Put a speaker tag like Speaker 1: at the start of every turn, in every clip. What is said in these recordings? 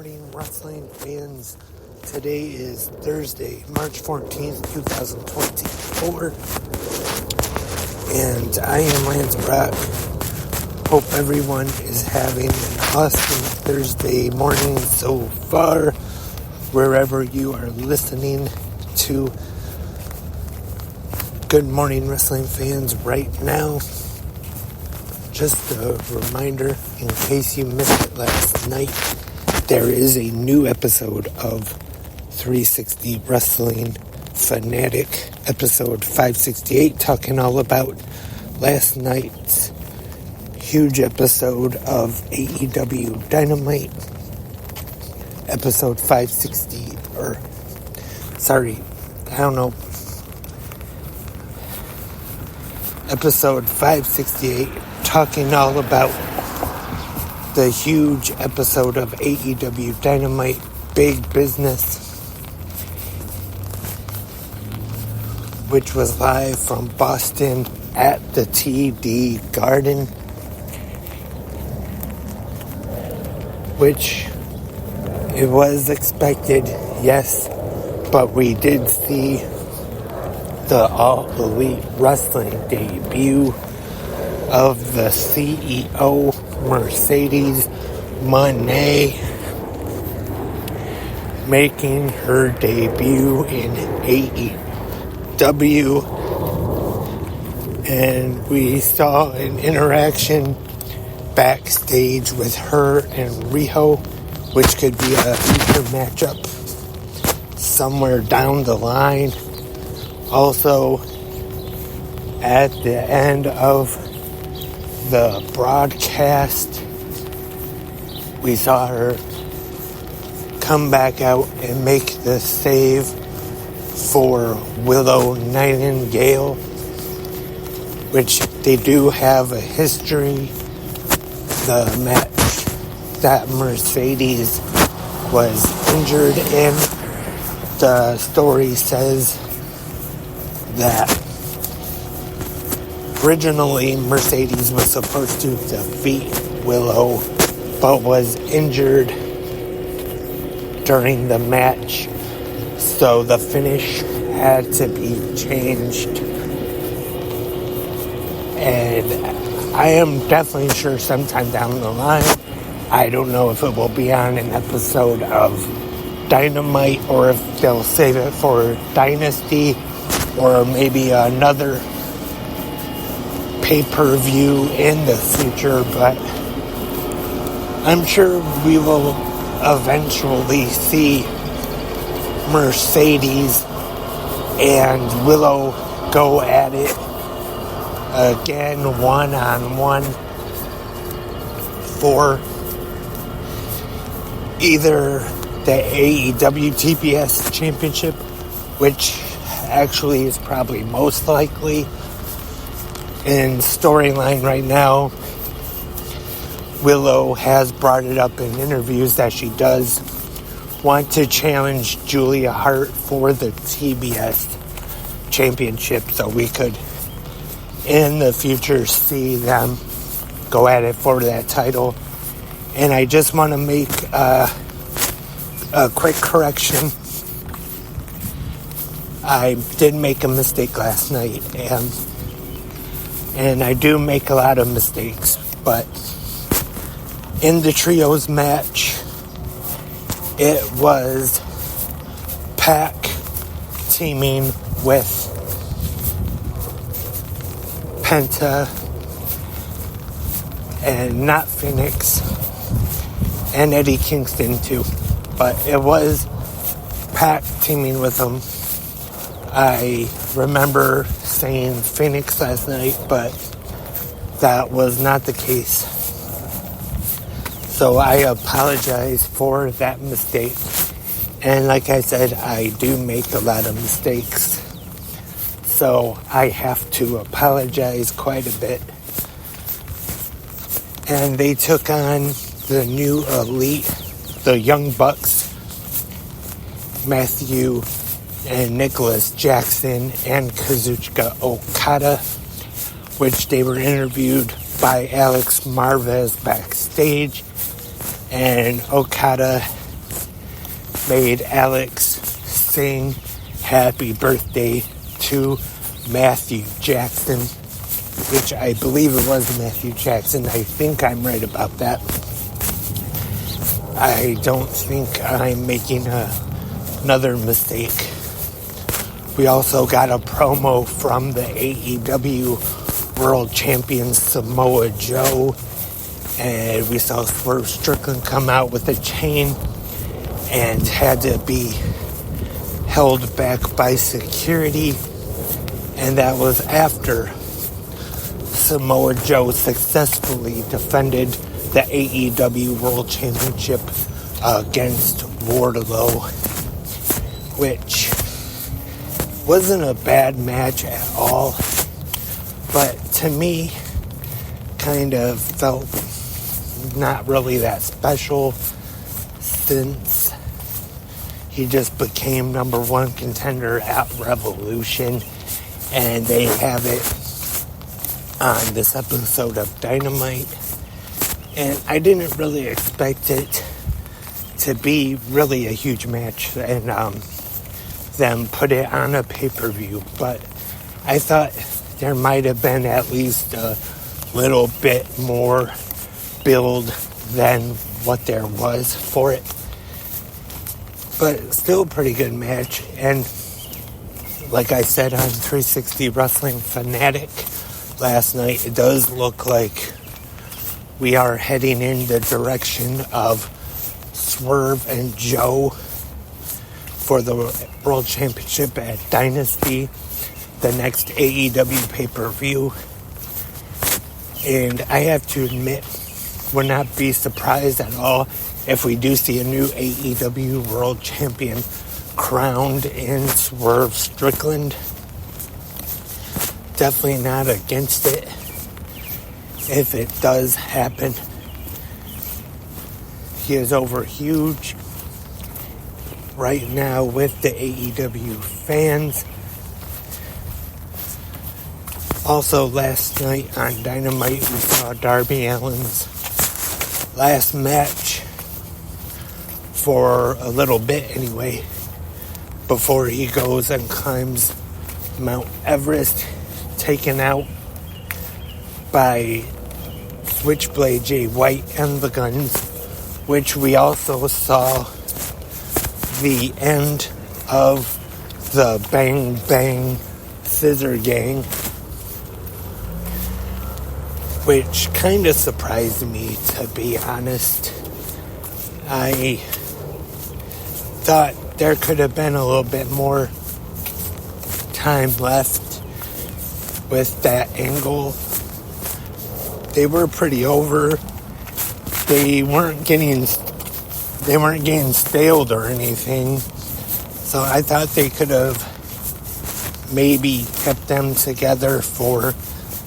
Speaker 1: morning, wrestling fans. Today is Thursday, March 14th, 2024. And I am Lance Brock. Hope everyone is having an awesome Thursday morning so far, wherever you are listening to. Good morning, wrestling fans, right now. Just a reminder, in case you missed it last night, there is a new episode of 360 Wrestling Fanatic, episode 568, talking all about last night's huge episode of AEW Dynamite, episode 560, episode 568, talking all about the huge episode of AEW Dynamite, Big Business, which was live from Boston at the TD Garden, which it was expected, yes, but we did see the All Elite Wrestling debut of the CEO, Mercedes Moné, making her debut in AEW, and we saw an interaction backstage with her and Riho, which could be a future matchup somewhere down the line. Also, at the end of the broadcast, we saw her come back out and make the save for Willow Nightingale, which they do have a history. The match that Mercedes was injured in, the story says that originally Mercedes was supposed to defeat Willow, but was injured during the match, so the finish had to be changed. And I am definitely sure sometime down the line, I don't know if it will be on an episode of Dynamite or if they'll save it for Dynasty or maybe another pay-per-view in the future, but I'm sure we will eventually see Mercedes and Willow go at it again one-on-one for either the AEW TBS Championship, which actually is probably most likely. In storyline right now, Willow has brought it up in interviews that she does want to challenge Julia Hart for the TBS Championship, so we could in the future see them go at it for that title. And I just want to make a quick correction. I did make a mistake last night, and I do make a lot of mistakes, but in the trios match, it was Pac teaming with Penta and not Phoenix, and Eddie Kingston too, but it was Pac teaming with them. I remember saying Phoenix last night, but that was not the case. So I apologize for that mistake. And like I said, I do make a lot of mistakes. So I have to apologize quite a bit. And they took on the new Elite, the Young Bucks, Matthew and Nicholas Jackson and Kazuchika Okada, which they were interviewed by Alex Marvez backstage, and Okada made Alex sing happy birthday to Matthew Jackson, which I believe it was Matthew Jackson. I think I'm right about that. I don't think I'm making another mistake. We also got a promo from the AEW World Champion Samoa Joe, and we saw Swerve Strickland come out with a chain and had to be held back by security, and that was after Samoa Joe successfully defended the AEW World Championship against Wardlow, which wasn't a bad match at all, but to me kind of felt not really that special since he just became number one contender at Revolution, and they have it on this episode of Dynamite. And I didn't really expect it to be really a huge match and them put it on a pay-per-view, but I thought there might have been at least a little bit more build than what there was for it. But still a pretty good match, and like I said on 360 Wrestling Fanatic last night, it does look like we are heading in the direction of Swerve and Joe for the World Championship at Dynasty, the next AEW pay-per-view. And I have to admit, would not be surprised at all if we do see a new AEW World Champion crowned in Swerve Strickland. Definitely not against it if it does happen. He is over huge right now with the AEW fans. Also, last night on Dynamite, we saw Darby Allin's last match for a little bit anyway, before he goes and climbs Mount Everest, taken out by Switchblade Jay White and the Guns, which we also saw the end of the Bang Bang Scissor Gang, which kind of surprised me, to be honest. I thought there could have been a little bit more time left with that angle. They were pretty over. They weren't getting staled or anything. So I thought they could have maybe kept them together for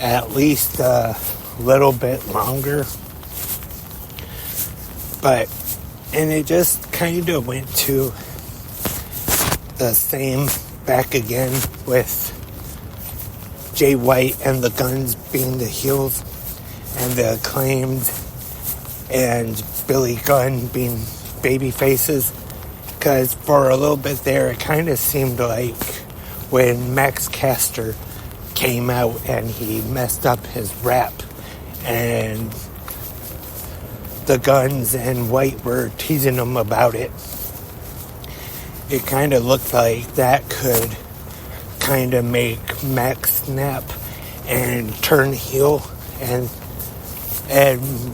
Speaker 1: at least a little bit longer. And it just kind of went to the same back again, with Jay White and the Guns being the heels and the Acclaimed and Billy Gunn being baby faces. Because for a little bit there, it kind of seemed like when Max Caster came out and he messed up his rap, and the Guns and White were teasing him about it, it kind of looked like that could kind of make Max snap and turn heel, and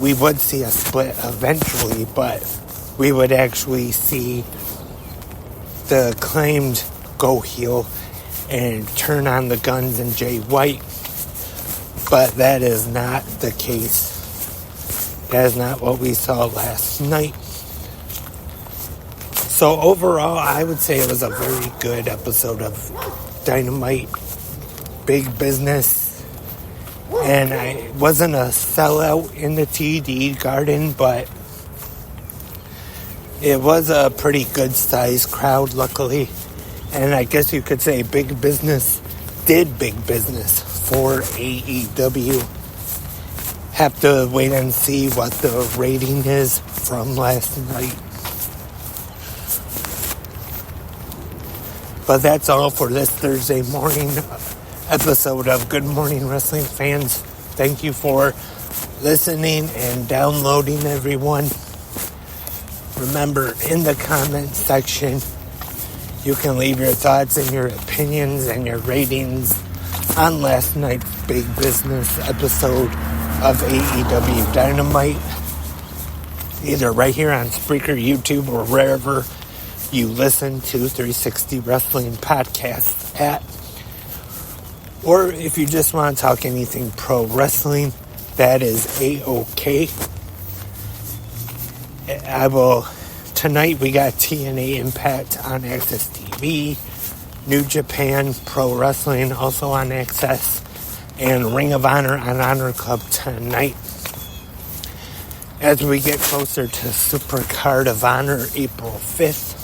Speaker 1: we would see a split eventually, but we would actually see the Acclaimed go heel and turn on the Guns and Jay White. But that is not the case. That is not what we saw last night. So overall, I would say it was a very good episode of Dynamite. Big business. And I wasn't a sellout in the TD Garden, but it was a pretty good sized crowd, luckily. And I guess you could say big business did big business for AEW. Have to wait and see what the rating is from last night. But that's all for this Thursday morning episode of Good Morning Wrestling Fans. Thank you for listening and downloading, everyone. Remember, in the comments section, you can leave your thoughts and your opinions and your ratings on last night's Big Business episode of AEW Dynamite, either right here on Spreaker, YouTube, or wherever you listen to 360 Wrestling Podcasts at. Or if you just want to talk anything pro wrestling, that is A-OK. Tonight we got TNA Impact on Access TV, New Japan Pro Wrestling also on Access, and Ring of Honor on Honor Club tonight. As we get closer to Supercard of Honor April 5th,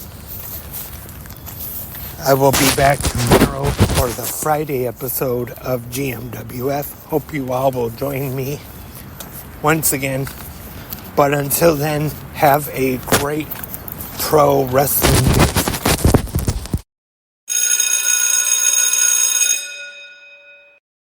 Speaker 1: I will be back tomorrow for the Friday episode of GMWF. Hope you all will join me once again. But until then, have a great pro wrestling day.